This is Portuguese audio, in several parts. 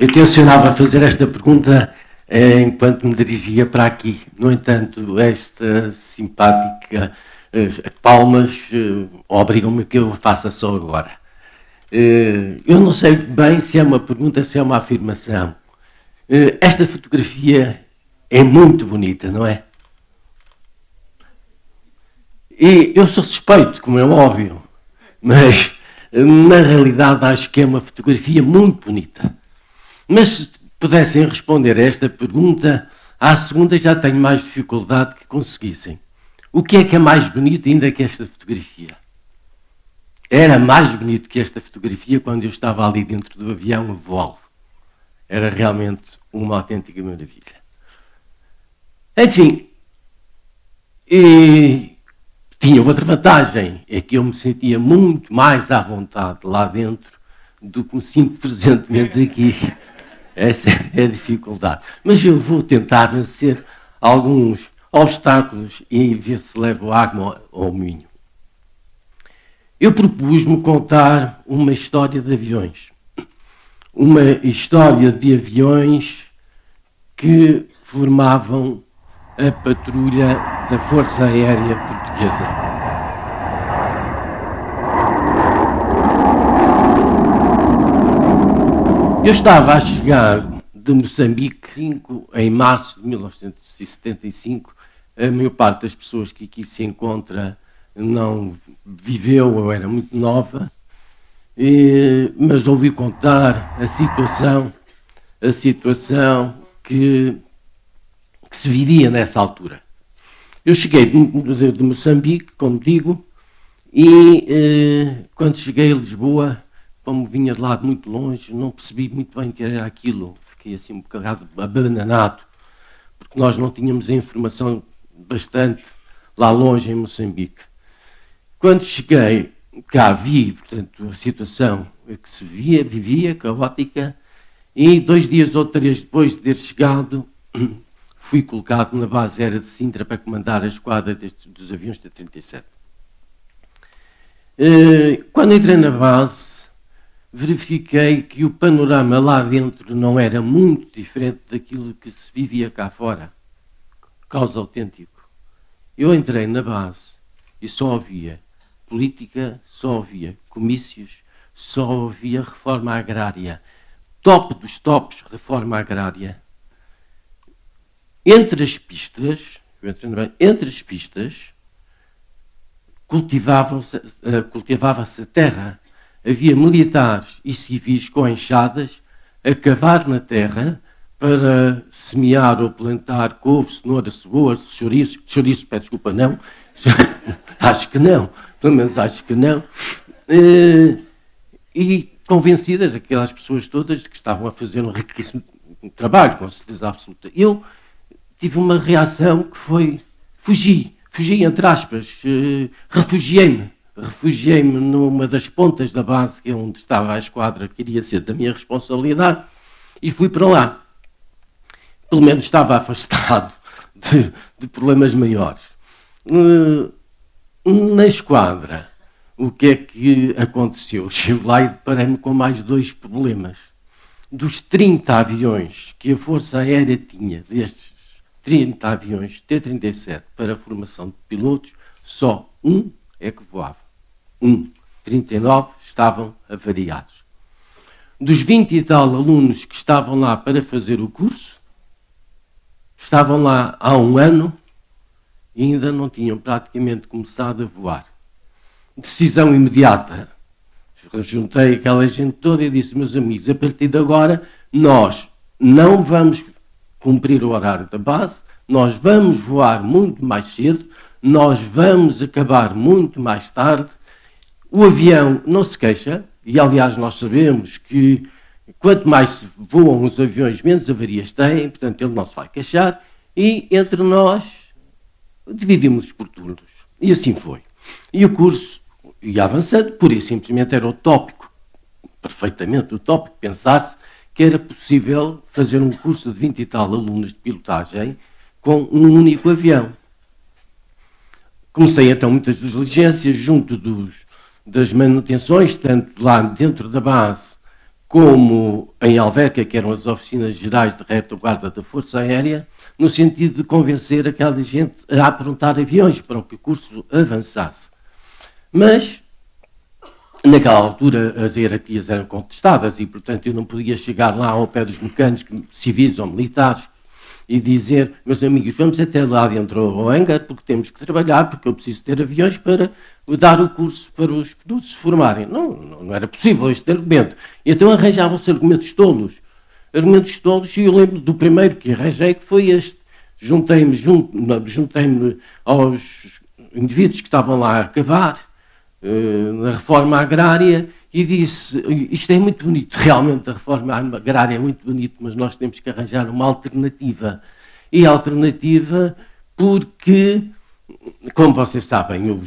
Eu tencionava fazer esta pergunta enquanto me dirigia para aqui. No entanto, esta simpática palmas obrigam-me que eu faça só agora. Eu não sei bem se é uma pergunta, se é uma afirmação. Esta fotografia é muito bonita, não é? E eu sou suspeito, como é óbvio, mas na realidade acho que é uma fotografia muito bonita. Mas se pudessem responder a esta pergunta, à segunda já tenho mais dificuldade que conseguissem. O que é mais bonito ainda que esta fotografia? Era mais bonito que esta fotografia quando eu estava ali dentro do avião a voá-lo. Era realmente uma autêntica maravilha. Enfim, e tinha outra vantagem, é que eu me sentia muito mais à vontade lá dentro do que me sinto presentemente aqui. Essa é a dificuldade. Mas eu vou tentar vencer alguns obstáculos e ver se levo água ao moinho. Eu propus-me contar uma história de aviões. Uma história de aviões que formavam a patrulha da Força Aérea Portuguesa. Eu estava a chegar de Moçambique em março de 1975. A maior parte das pessoas que aqui se encontra não viveu ou era muito nova, mas ouvi contar a situação que se vivia nessa altura. Eu cheguei de Moçambique, como digo, e quando cheguei a Lisboa, como vinha de lá de muito longe, não percebi muito bem o que era aquilo. Fiquei assim um bocado abandonado, porque nós não tínhamos a informação bastante lá longe em Moçambique. Quando cheguei, cá vi, portanto, a situação que se vivia, caótica, e 2 dias ou 3 depois de ter chegado, fui colocado na base aérea de Sintra para comandar a esquadra dos aviões T-37. Quando entrei na base, verifiquei que o panorama lá dentro não era muito diferente daquilo que se vivia cá fora. Caos autêntico. Eu entrei na base e só havia política, só havia comícios, só havia reforma agrária. Top dos tops, reforma agrária. Entre as pistas, cultivava-se a terra. Havia militares e civis com enxadas a cavar na terra para semear ou plantar couve, cenoura, cebola, chouriço, peço desculpa, não. Acho que não, pelo menos acho que não. E convencidas aquelas pessoas todas que estavam a fazer um riquíssimo trabalho, com certeza absoluta. Eu tive uma reação que foi fugi entre aspas, refugiei-me numa das pontas da base onde estava a esquadra que iria ser da minha responsabilidade e fui para lá. Pelo menos estava afastado de problemas maiores. Na esquadra, o que é que aconteceu? Chego lá e deparei-me com mais 2 problemas. Dos 30 aviões que a Força Aérea tinha, destes 30 aviões T-37 para a formação de pilotos, só um é que voava. 39 estavam avariados. Dos 20 e tal alunos que estavam lá para fazer o curso, estavam lá há 1 ano e ainda não tinham praticamente começado a voar. Decisão imediata. Juntei aquela gente toda e disse, meus amigos, a partir de agora nós não vamos cumprir o horário da base, nós vamos voar muito mais cedo, nós vamos acabar muito mais tarde. O avião não se queixa, e aliás nós sabemos que quanto mais voam os aviões, menos avarias têm, portanto ele não se vai queixar, e entre nós dividimos por turnos. E assim foi. E o curso ia avançando, pura e simplesmente era utópico, perfeitamente utópico, pensar-se que era possível fazer um curso de 20 e tal alunos de pilotagem com um único avião. Comecei então muitas diligências junto das manutenções, tanto lá dentro da base como em Alverca, que eram as oficinas gerais de retaguarda da Força Aérea, no sentido de convencer aquela gente a aprontar aviões para que o curso avançasse. Mas, naquela altura, as hierarquias eram contestadas e, portanto, eu não podia chegar lá ao pé dos mecânicos, civis ou militares, e dizer, meus amigos, vamos até lá dentro ao hangar, porque temos que trabalhar, porque eu preciso ter aviões para dar o curso para os pilotos se formarem. Não era possível este argumento. E então arranjavam-se argumentos tolos. E eu lembro do primeiro que arranjei, que foi este. Juntei-me aos indivíduos que estavam lá a cavar, na reforma agrária, e disse, isto é muito bonito, realmente a reforma agrária é muito bonito, mas nós temos que arranjar uma alternativa. E a alternativa porque, como vocês sabem,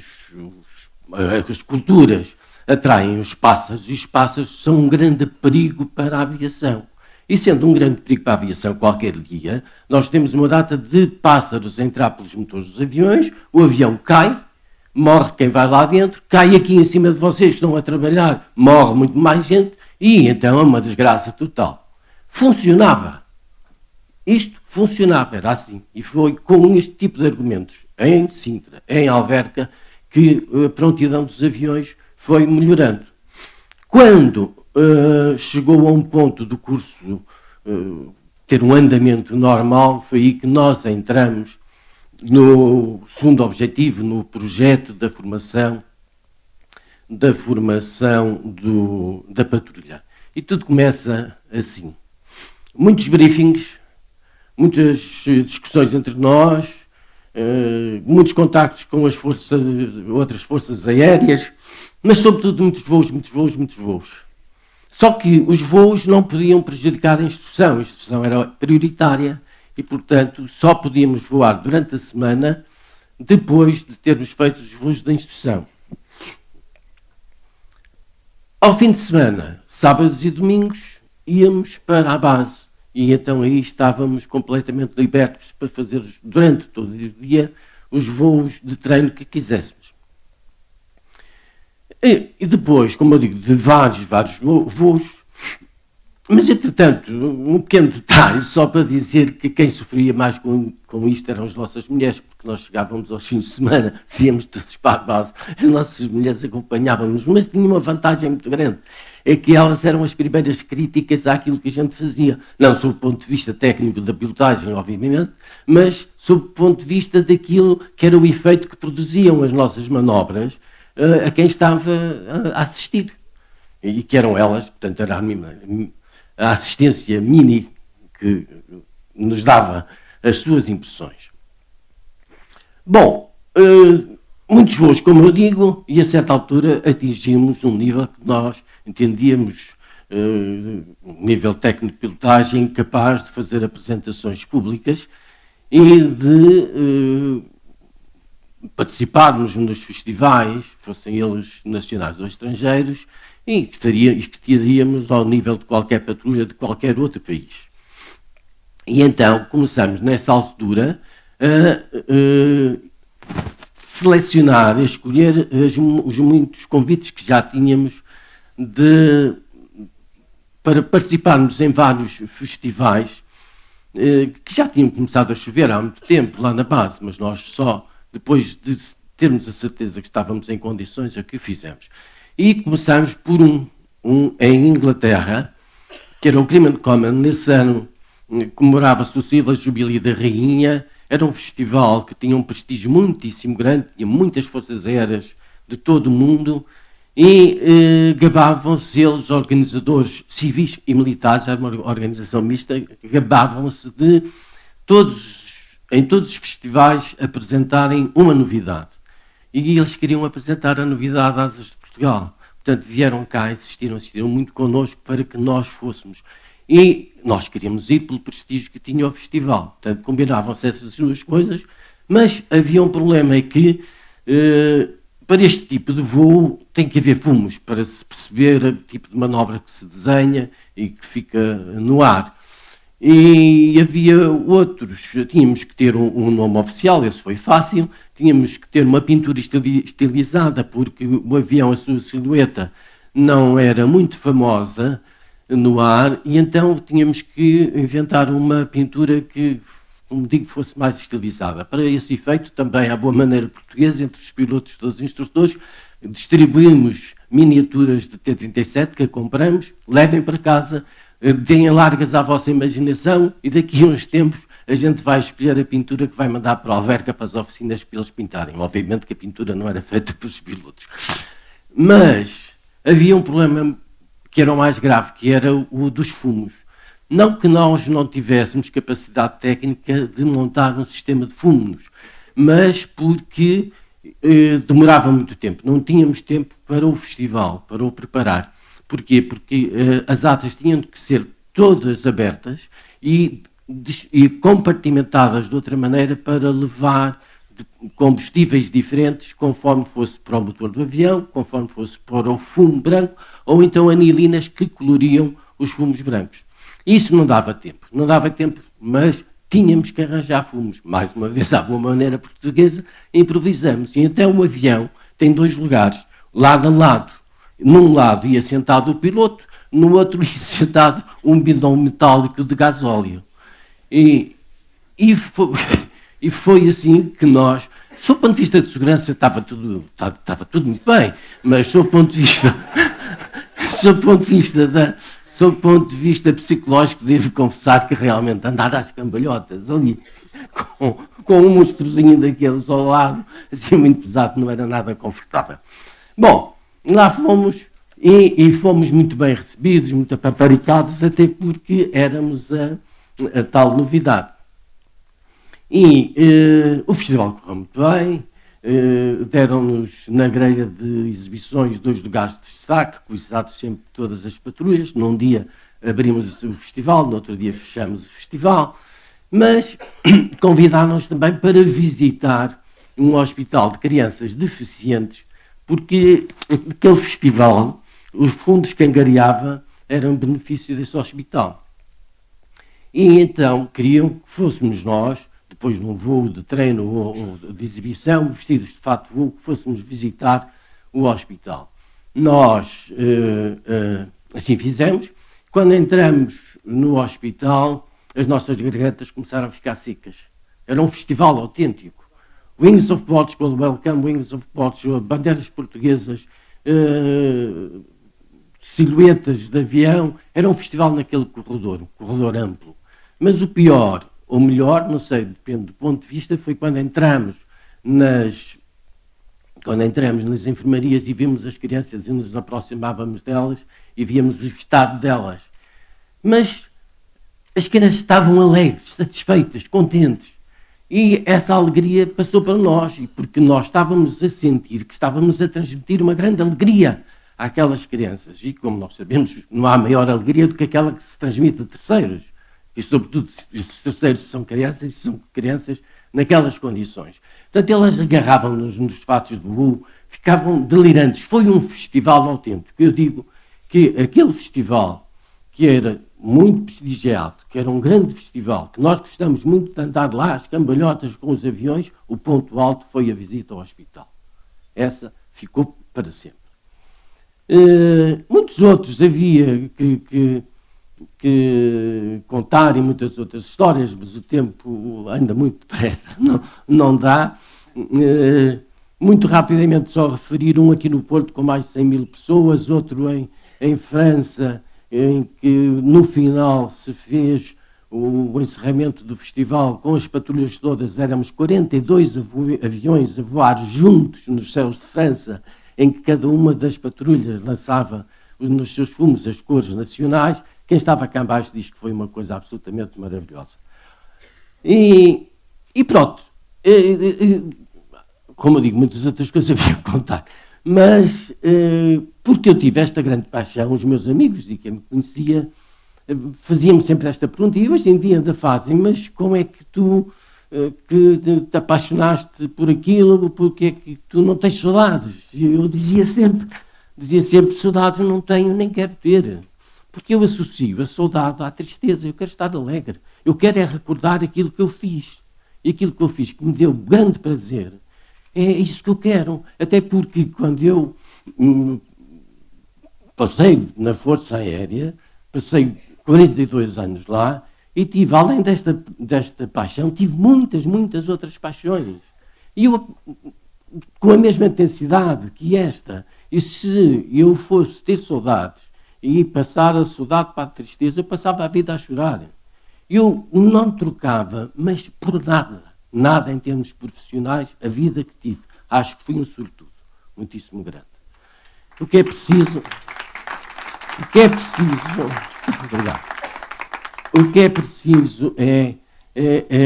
as culturas atraem os pássaros e os pássaros são um grande perigo para a aviação. E sendo um grande perigo para a aviação qualquer dia, nós temos uma data de pássaros a entrar pelos motores dos aviões, o avião cai, morre quem vai lá dentro, cai aqui em cima de vocês que estão a trabalhar, morre muito mais gente e então é uma desgraça total. Funcionava. Isto funcionava, era assim. E foi com este tipo de argumentos, em Sintra, em Alverca, que a prontidão dos aviões foi melhorando. Quando chegou a um ponto do curso ter um andamento normal, foi aí que nós entramos no segundo objetivo, no projeto da formação da patrulha. E tudo começa assim. Muitos briefings, muitas discussões entre nós, muitos contactos com as outras forças aéreas, mas sobretudo muitos voos. Só que os voos não podiam prejudicar a instrução era prioritária e, portanto, só podíamos voar durante a semana depois de termos feito os voos da instrução. Ao fim de semana, sábados e domingos, íamos para a base. E então aí estávamos completamente libertos para fazer durante todo o dia os voos de treino que quiséssemos. E depois, como eu digo, de vários voos, mas entretanto, um pequeno detalhe, só para dizer que quem sofria mais com isto eram as nossas mulheres, porque nós chegávamos aos fins de semana, íamos todos para a base, as nossas mulheres acompanhavam-nos, mas tinha uma vantagem muito grande. É que elas eram as primeiras críticas àquilo que a gente fazia. Não sob o ponto de vista técnico da pilotagem, obviamente, mas sob o ponto de vista daquilo que era o efeito que produziam as nossas manobras a quem estava a assistir. E que eram elas, portanto, era a assistência mini que nos dava as suas impressões. Bom, muitos voos, como eu digo, e a certa altura atingimos um nível que nós entendíamos um nível técnico de pilotagem capaz de fazer apresentações públicas e de participarmos nos festivais, fossem eles nacionais ou estrangeiros, e que estaríamos ao nível de qualquer patrulha de qualquer outro país. E então começamos nessa altura a selecionar, a escolher os muitos convites que já tínhamos para participarmos em vários festivais que já tinham começado a chover há muito tempo lá na base, mas nós só depois de termos a certeza que estávamos em condições é que o fizemos. E começámos por um em Inglaterra, que era o Crimen Common. Nesse ano comemorava-se o Silva Jubilee da Rainha. Era um festival que tinha um prestígio muitíssimo grande, tinha muitas forças aéreas de todo o mundo e gabavam-se eles, organizadores civis e militares, era uma organização mista, gabavam-se de em todos os festivais apresentarem uma novidade. E eles queriam apresentar a novidade às Asas de Portugal. Portanto, vieram cá, insistiram muito connosco para que nós fôssemos. E nós queríamos ir pelo prestígio que tinha o festival. Portanto, combinavam-se essas duas coisas, mas havia um problema, é que para este tipo de voo tem que haver fumos para se perceber o tipo de manobra que se desenha e que fica no ar. E havia outros, tínhamos que ter um nome oficial, esse foi fácil, tínhamos que ter uma pintura estilizada, porque o avião, a sua silhueta, não era muito famosa, no ar, e então tínhamos que inventar uma pintura que, como digo, fosse mais estilizada. Para esse efeito, também à boa maneira portuguesa, entre os pilotos todos os instrutores, distribuímos miniaturas de T-37 que compramos, levem para casa, deem largas à vossa imaginação, e daqui a uns tempos a gente vai escolher a pintura que vai mandar para a alverca, para as oficinas, para eles pintarem. Obviamente que a pintura não era feita pelos pilotos. Mas havia um problema que era o mais grave, que era o dos fumos. Não que nós não tivéssemos capacidade técnica de montar um sistema de fumos, mas porque demorava muito tempo. Não tínhamos tempo para o festival, para o preparar. Porquê? Porque as atas tinham que ser todas abertas e compartimentadas de outra maneira para levar combustíveis diferentes conforme fosse para o motor do avião, conforme fosse para o fumo branco, ou então anilinas que coloriam os fumos brancos. Isso não dava tempo, mas tínhamos que arranjar fumos. Mais uma vez, à boa maneira portuguesa, improvisamos. E então o avião tem 2 lugares, lado a lado. Num lado ia sentado o piloto, no outro ia sentado um bidão metálico de gasóleo. E foi assim que nós, sob o ponto de vista de segurança, estava tudo muito bem, mas sob o ponto de vista psicológico, devo confessar que realmente andar às cambalhotas ali, com um monstrozinho daqueles ao lado, assim muito pesado, não era nada confortável. Bom, lá fomos e fomos muito bem recebidos, muito apaparicados, até porque éramos a tal novidade. E o festival correu muito bem, deram-nos na grelha de exibições 2 lugares de destaque, coisados sempre todas as patrulhas. Num dia abrimos o festival, no outro dia fechamos o festival, mas convidaram-nos também para visitar um hospital de crianças deficientes, porque aquele festival, os fundos que angariava eram benefício desse hospital. E então queriam que fôssemos nós, depois de um voo de treino ou de exibição, vestidos de fato de voo, que fôssemos visitar o hospital. Nós assim fizemos. Quando entramos no hospital, as nossas gargantas começaram a ficar secas. Era um festival autêntico. Wings of Portugal, Welcome Wings of Portugal, bandeiras portuguesas, silhuetas de avião. Era um festival naquele corredor, um corredor amplo. Mas o pior, ou melhor, não sei, depende do ponto de vista, foi quando entramos nas enfermarias e vimos as crianças e nos aproximávamos delas e víamos o estado delas. Mas as crianças estavam alegres, satisfeitas, contentes. E essa alegria passou para nós, porque nós estávamos a sentir que estávamos a transmitir uma grande alegria àquelas crianças. E como nós sabemos, não há maior alegria do que aquela que se transmite a terceiros. E sobretudo, esses terceiros são crianças naquelas condições. Portanto, elas agarravam-nos nos fatos de voo, ficavam delirantes. Foi um festival autêntico. Eu digo que aquele festival, que era muito prestigiado, que era um grande festival, que nós gostamos muito de andar lá, as cambalhotas com os aviões, o ponto alto foi a visita ao hospital. Essa ficou para sempre. Muitos outros havia que contar e muitas outras histórias, mas o tempo anda muito depressa, não dá. Muito rapidamente só referir um aqui no Porto com mais de 100 mil pessoas, outro em França, em que no final se fez o encerramento do festival com as patrulhas todas. Éramos 42 aviões a voar juntos nos céus de França, em que cada uma das patrulhas lançava nos seus fumos as cores nacionais. Quem estava cá embaixo diz que foi uma coisa absolutamente maravilhosa. E pronto. Como eu digo, muitas outras coisas havia que contar. Mas, porque eu tive esta grande paixão, os meus amigos e quem me conhecia, faziam-me sempre esta pergunta, e hoje em dia ainda fazem, mas como é que tu que te apaixonaste por aquilo, porque é que tu não tens saudades? E eu dizia sempre, saudades não tenho nem quero ter. Porque eu associo a saudade à tristeza. Eu quero estar alegre. Eu quero é recordar aquilo que eu fiz. E aquilo que eu fiz que me deu grande prazer. É isso que eu quero. Até porque quando eu passei na Força Aérea, passei 42 anos lá e tive, além desta paixão, tive muitas outras paixões. E eu, com a mesma intensidade que esta, e se eu fosse ter saudades e passar a saudade para a tristeza, eu passava a vida a chorar. Eu não trocava, mas por nada em termos profissionais, a vida que tive. Acho que fui um sortudo, muitíssimo grande. O que é preciso... Obrigado. O que é preciso é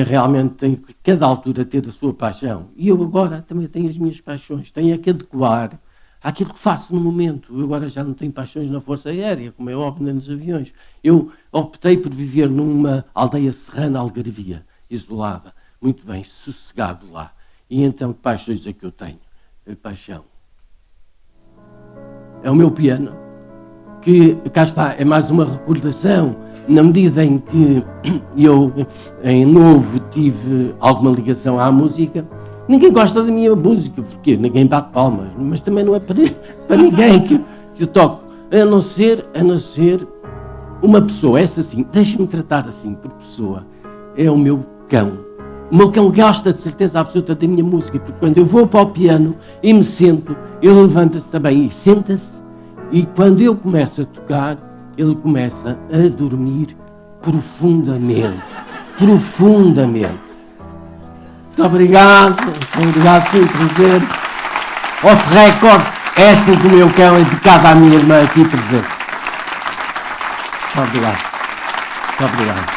realmente, em cada altura, ter a sua paixão. E eu agora também tenho as minhas paixões. Tenho que adequar àquilo que faço no momento. Eu agora já não tenho paixões na Força Aérea, como é óbvio, nem nos aviões. Eu optei por viver numa aldeia serrana, algarvia, isolada. Muito bem, sossegado lá. E então, que paixões é que eu tenho? A paixão é o meu piano, que, cá está, é mais uma recordação, na medida em que eu, em novo, tive alguma ligação à música. Ninguém gosta da minha música, porque ninguém bate palmas, mas também não é para ninguém que eu toco, a não ser uma pessoa, essa sim, deixe-me tratar assim, por pessoa, é o meu cão. O meu cão gosta de certeza absoluta da minha música, porque quando eu vou para o piano e me sento, ele levanta-se também e senta-se, e quando eu começo a tocar, ele começa a dormir profundamente. Profundamente. Muito obrigado, foi um prazer. Off record, esta do meu cão é dedicada à minha irmã aqui presente. Muito obrigado. Muito obrigado.